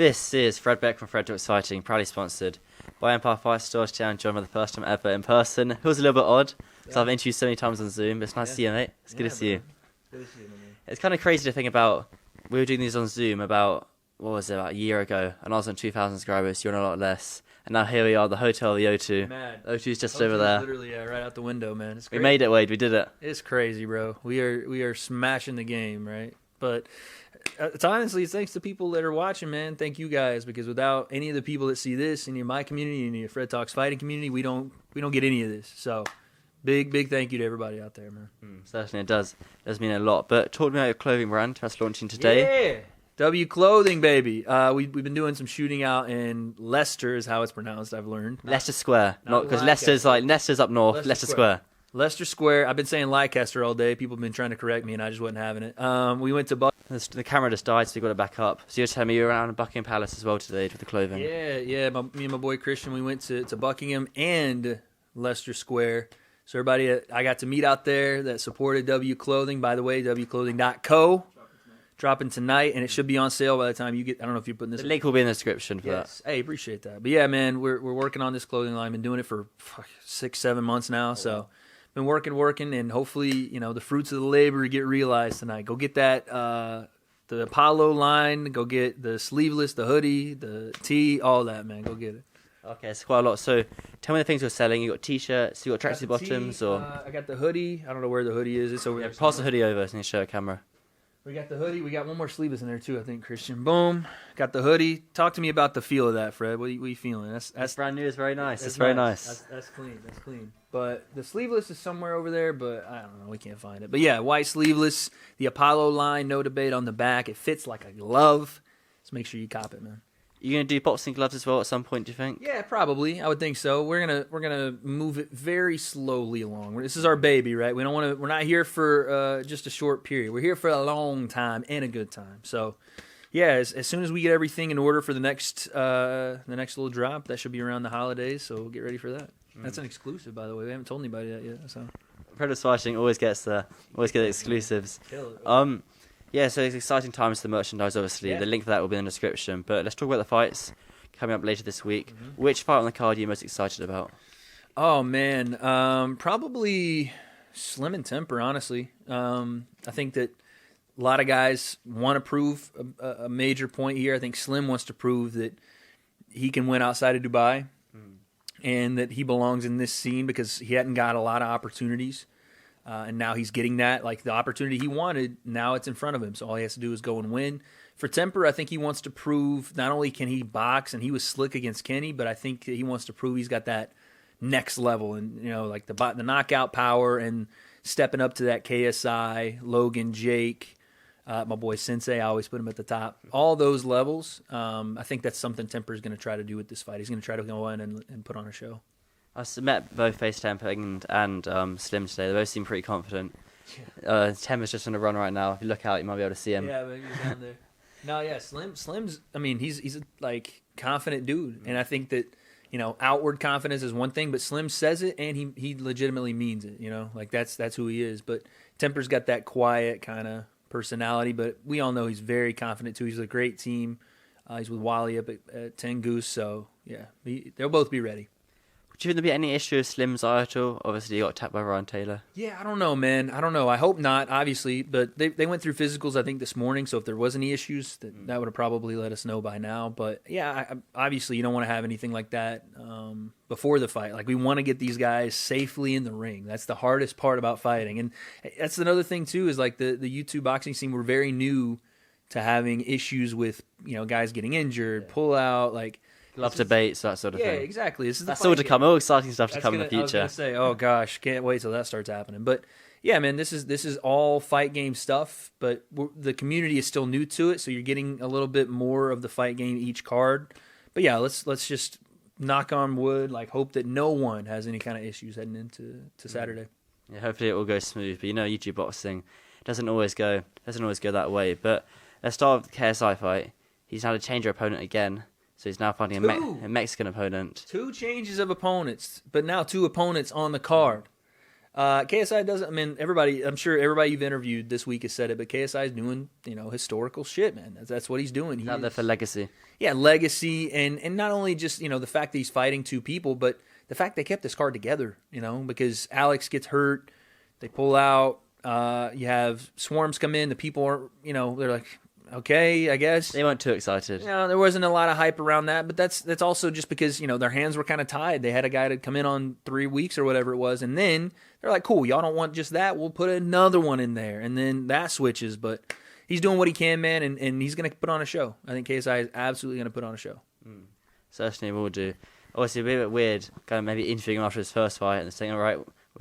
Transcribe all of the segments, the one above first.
This is Fred Beck from Fred Talks Fighting, proudly sponsored by Empire Fight Store. Today I'm joined for the first time ever in person. It was a little bit odd, because I've interviewed so many times on Zoom, but it's nice to see you, mate. It's good to see you. Good to see you, man. It's kind of crazy to think about, we were doing these on Zoom about a year ago, and I was on 2,000 subscribers, you're on a lot less. And now here we are, the Hotel, the O2. Man, O2's just O2 over there. Literally, right out the window, man. It's crazy. We made it, Wade, we did it. It's crazy, bro. We are smashing the game, right? But it's honestly, it's thanks to people that are watching, man. Thank you guys, because without any of the people that see this, any of my community, any of Fred Talks Fighting community, we don't get any of this. So, big thank you to everybody out there, man. Certainly it does. It does mean a lot. But talk to me about your clothing brand that's launching today. Yeah, W Clothing, baby. We've been doing some shooting out in Leicester, is how it's pronounced. I've learned. Leicester Square, not because Leicester's up north. Leicester Square. Leicester Square. I've been saying Leicester all day. People have been trying to correct me, and I just wasn't having it. We went to The camera just died, so we got it back up. So you're telling me you're around Buckingham Palace as well today with the clothing? Yeah. Me and my boy Christian, we went to Buckingham and Leicester Square. So everybody I got to meet out there that supported W Clothing. By the way, wclothing.co. Dropping tonight, and it should be on sale by the time you get. I don't know if you're putting this. The link will be in the description for that. Hey, appreciate that. But yeah, man, we're working on this clothing line. Been doing it for 6-7 months now. So been working, and hopefully, the fruits of the labor get realized tonight. Go get that the Apollo line. Go get the sleeveless, the hoodie, the tee, all that, man. Go get it. Okay, it's quite a lot. So tell me the things you're selling. You got t-shirts, you got tracksuit bottoms, or I got the hoodie. I don't know where the hoodie is. It's over there. Pass the hoodie over so you can show a camera. We got the hoodie. We got one more sleeveless in there too, I think, Christian. Boom. Got the hoodie. Talk to me about the feel of that, Fred. What are you feeling? That's brand new. It's very nice. It's very nice. That's clean. But the sleeveless is somewhere over there, but I don't know. We can't find it. But yeah, white sleeveless. The Apollo line, no debate on the back. It fits like a glove. So make sure you cop it, man. You gonna do boxing gloves as well at some point? Do you think? Yeah, probably. I would think so. We're gonna move it very slowly along. This is our baby, right? We don't want to. We're not here for just a short period. We're here for a long time and a good time. So, yeah, as soon as we get everything in order for the next little drop, that should be around the holidays. So we'll get ready for that. That's an exclusive, by the way. We haven't told anybody that yet. So, Predators Fighting always get exclusives. Kill it. Yeah, so it's exciting times for the merchandise, obviously. Yeah. The link for that will be in the description. But let's talk about the fights coming up later this week. Which fight on the card are you most excited about? Oh, man. Probably Slim and Temper, honestly. I think that a lot of guys want to prove a major point here. I think Slim wants to prove that he can win outside of Dubai and that he belongs in this scene because he hadn't got a lot of opportunities. And now he's getting that, like the opportunity he wanted, now it's in front of him. So all he has to do is go and win. For Temper, I think he wants to prove not only can he box, and he was slick against Kenny, but I think he wants to prove he's got that next level and, like the knockout power and stepping up to that KSI, Logan, Jake, my boy Sensei, I always put him at the top. All those levels, I think that's something Temper's going to try to do with this fight. He's going to try to go in and put on a show. I met both Face Temper and Slim today. They both seem pretty confident. Temper's just on a run right now. If you look out, you might be able to see him. Yeah, maybe he's down there. No, yeah, Slim's. I mean, he's a confident dude, and I think that outward confidence is one thing, but Slim says it and he legitimately means it. That's who he is. But Temper's got that quiet kind of personality, but we all know he's very confident too. He's a great team. He's with Wally up at 10 Goose, so yeah, they'll both be ready. Do you think there'll be any issue with Slim Zyto? Obviously, you got tapped by Ryan Taylor. Yeah, I don't know, man. I don't know. I hope not, obviously. But they went through physicals, I think, this morning. So if there was any issues, that would have probably let us know by now. But yeah, obviously, you don't want to have anything like that before the fight. Like, we want to get these guys safely in the ring. That's the hardest part about fighting. And that's another thing, too, is like the YouTube boxing scene, we're very new to having issues with, guys getting injured, pull out, Love debates, that sort of thing. Yeah, exactly. That's all to come. All exciting stuff to come in the future. I was going to say, oh gosh, can't wait till that starts happening. But yeah, man, this is all fight game stuff. But the community is still new to it, so you're getting a little bit more of the fight game each card. But yeah, let's just knock on wood, hope that no one has any kind of issues heading into Saturday. Yeah, hopefully it will go smooth. But YouTube boxing doesn't always go that way. But let's start with the KSI fight. He's had to change her opponent again. So he's now fighting a Mexican opponent. 2 changes of opponents, but now 2 opponents on the card. KSI doesn't. I mean, everybody. I'm sure everybody you've interviewed this week has said it, but KSI is doing historical shit, man. That's what he's doing. He's out there for legacy. Yeah, legacy, and not only just the fact that he's fighting two people, but the fact they kept this card together. Because Alex gets hurt, they pull out. You have Swarms come in. The people are they're like, okay, I guess they weren't too excited. There wasn't a lot of hype around that, but that's also just because their hands were kind of tied. They had a guy to come in on 3 weeks or whatever it was, and then they're like, cool, y'all don't want just that, we'll put another one in there, and then that switches. But he's doing what he can, man, and he's going to put on a show. I think KSI is absolutely going to put on a show. Certainly will do. Obviously, a bit weird, kind of maybe interviewing him after his first fight and saying, all right,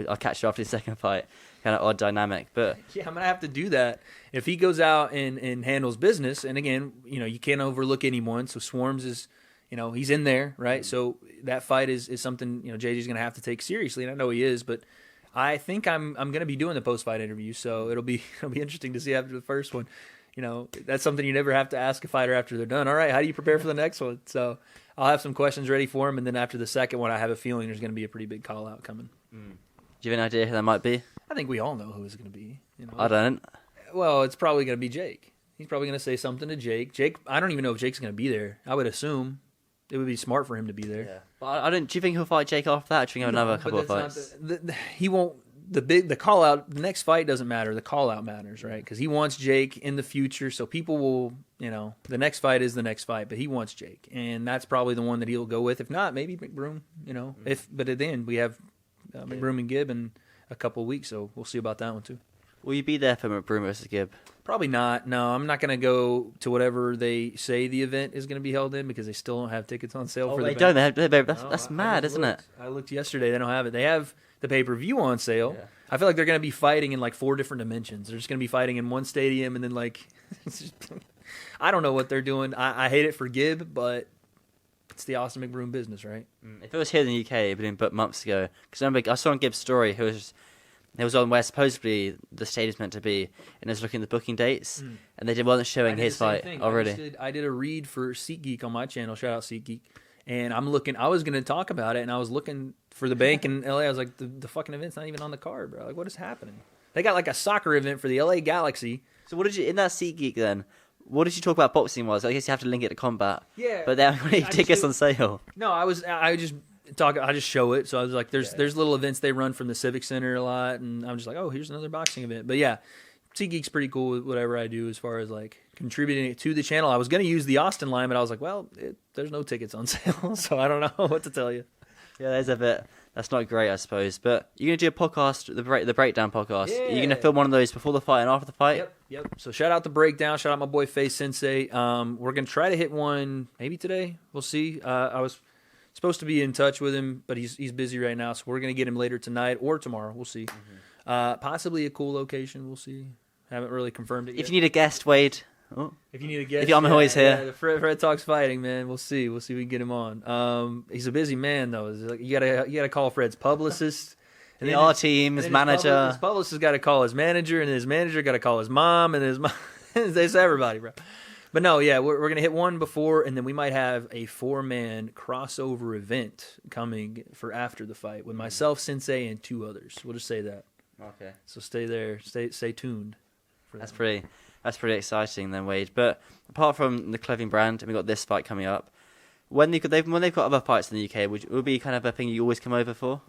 I'll catch you after his second fight. Kind of odd dynamic, but yeah, I'm gonna have to do that if he goes out and handles business. And again, you can't overlook anyone. So Swarms is, he's in there, right? So that fight is something JJ's gonna have to take seriously, and I know he is. But I think I'm gonna be doing the post-fight interview, so it'll be interesting to see after the first one. That's something you never have to ask a fighter after they're done. All right, how do you prepare for the next one? So I'll have some questions ready for him, and then after the second one, I have a feeling there's gonna be a pretty big call out coming. Do you have an idea who that might be? I think we all know who it's going to be. I don't. Well, it's probably going to be Jake. He's probably going to say something to Jake. Jake, I don't even know if Jake's going to be there. I would assume it would be smart for him to be there. Yeah. But I don't. Do you think he'll fight Jake after that? Or do you think he'll have another couple of fights? He won't. The call out. The next fight doesn't matter. The call out matters, right? Because he wants Jake in the future. So people will. The next fight is the next fight, but he wants Jake, and that's probably the one that he'll go with. If not, maybe Mcbroom. But at the end we have Mcbroom and Gibb in a couple of weeks, so we'll see about that one too. Will you be there for Mcbroom versus Gibb? Probably not. No, I'm not going to go to whatever they say the event is going to be held in because they still don't have tickets on sale for the event. That's mad, isn't it? I looked yesterday. They don't have it. They have the pay-per-view on sale. Yeah. I feel like they're going to be fighting in like 4 different dimensions. They're just going to be fighting in one stadium and then I don't know what they're doing. I hate it for Gibb, but it's the Austin Mcbroom business, right? If it was here in the UK, it would have been booked months ago. Because I remember I saw on Gibb's story, it was on where supposedly the stadium's meant to be, and it was looking at the booking dates, and they weren't showing his fight already. I did a read for SeatGeek on my channel. Shout out SeatGeek. And I was going to talk about it, and I was looking for the bank in LA. I was like, the fucking event's not even on the card, bro. Like, what is happening? They got like a soccer event for the LA Galaxy. So what did you, in that SeatGeek then, what did you talk about boxing was? I guess you have to link it to combat. Yeah. But they haven't got any tickets on sale. No, I just show it. So I was like, there's little events they run from the Civic Center a lot, and I'm just like, oh, here's another boxing event. But yeah, SeatGeek's pretty cool with whatever I do as far as like contributing it to the channel. I was going to use the Austin line, but I was like, well, there's no tickets on sale, so I don't know what to tell you. Yeah, there's a bit. That's not great, I suppose. But you're going to do a podcast, the Breakdown podcast. Yeah. You're going to film one of those before the fight and after the fight? Yep. So shout out the Breakdown. Shout out my boy Face Sensei. We're going to try to hit one maybe today. We'll see. I was supposed to be in touch with him, but he's busy right now. So we're going to get him later tonight or tomorrow. We'll see. Possibly a cool location. We'll see. Haven't really confirmed it yet. If you need a guest, Wade. Oh. If you need a guest, I'm always here. Yeah, the Fred talks fighting, man. We'll see. We'll see if we can get him on. He's a busy man though. Like, you gotta call Fred's publicist, and then our team, his manager. His publicist got to call his manager, and his manager got to call his mom, and his mom. It's everybody, bro. But no, yeah, we're gonna hit one before, and then we might have a 4-man crossover event coming for after the fight with myself, Sensei, and 2 others. We'll just say that. Okay. So stay there. Stay tuned. That's pretty exciting then, Wade. But apart from the clothing brand, and we've got this fight coming up, when they've got other fights in the UK, would it be kind of a thing you always come over for?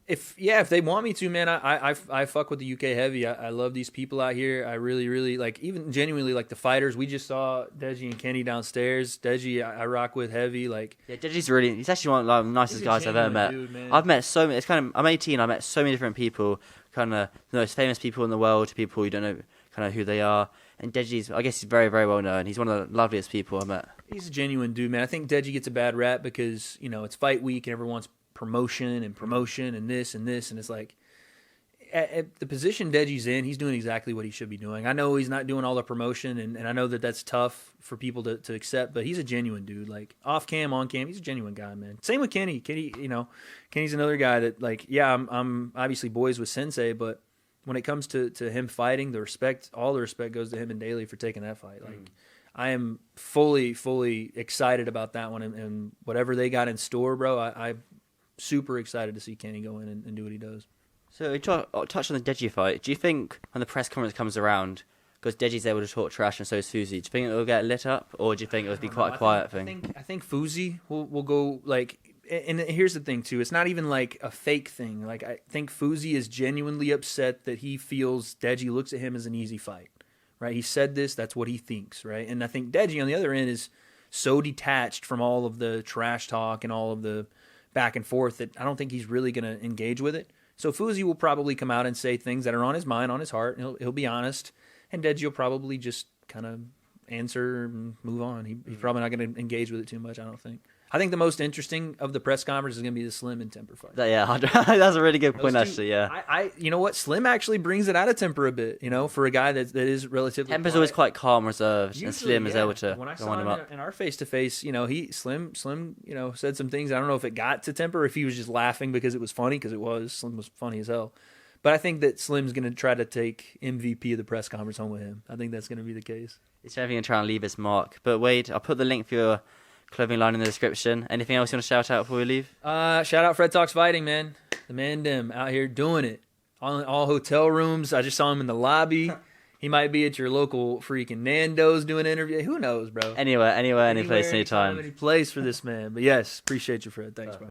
If they want me to, man, I fuck with the UK heavy. I love these people out here. I really, really like, even genuinely like the fighters. We just saw Deji and Kenny downstairs. Deji, I rock with heavy. Like, yeah, Deji's he's actually one of the nicest guys I've ever met. Dude, I've met so many. I'm 18. I met so many different people, kind of the most famous people in the world, people you don't know kind of who they are. And Deji's, I guess he's very, very well known. He's one of the loveliest people I met. He's a genuine dude, man. I think Deji gets a bad rap because, it's fight week and everyone wants promotion and this, and it's like, at the position Deji's in, he's doing exactly what he should be doing. I know he's not doing all the promotion, and I know that that's tough for people to accept, but he's a genuine dude. Like, off cam, on cam, he's a genuine guy, man. Same with Kenny. Kenny's another guy that, like, yeah, I'm obviously boys with Sensei, but when it comes to him fighting, all the respect goes to him and Daly for taking that fight. Like, I am fully excited about that one, and whatever they got in store, bro, I'm super excited to see Kenny go in and do what he does. So you touch on the Deji fight. Do you think when the press conference comes around, because Deji's able to talk trash and so is Fuzi, do you think it will get lit up, or do you think it will be quite a quiet thing? I think Fuzi will go like. And here's the thing too: it's not even like a fake thing. Like I think Fuzi is genuinely upset that he feels Deji looks at him as an easy fight. Right? He said this. That's what he thinks. Right? And I think Deji on the other end is so detached from all of the trash talk and all of the back and forth that I don't think he's really going to engage with it. So Fuzi will probably come out and say things that are on his mind, on his heart. And he'll be honest, and Deji will probably just kind of answer and move on. He's probably not going to engage with it too much, I don't think. I think the most interesting of the press conference is going to be the Slim and Temper fight. Yeah, that's a really good point, actually. Yeah, you know what? Slim actually brings it out of Temper a bit. You know, for a guy that is relatively. Temper's quiet. always quite calm, reserved, Usually, and Slim is able to when I go saw on him him up. in our face to face, you know, Slim, you know, said some things. I don't know if it got to Temper, or if he was just laughing because it was funny, because it was. Slim was funny as hell. But I think that Slim's going to try to take MVP of the press conference home with him. I think that's going to be the case. He's definitely going to try and leave his mark. But Wade, I'll put the link for your clothing line in the description. Anything else you want to shout out before we leave? Shout out Fred Talks Fighting, man. The man Dim out here doing it. All hotel rooms. I just saw him in the lobby. He might be at your local freaking Nando's doing an interview. Who knows, bro? Anywhere, any place, anytime. Any place for this man. But yes, appreciate you, Fred. Thanks, bro.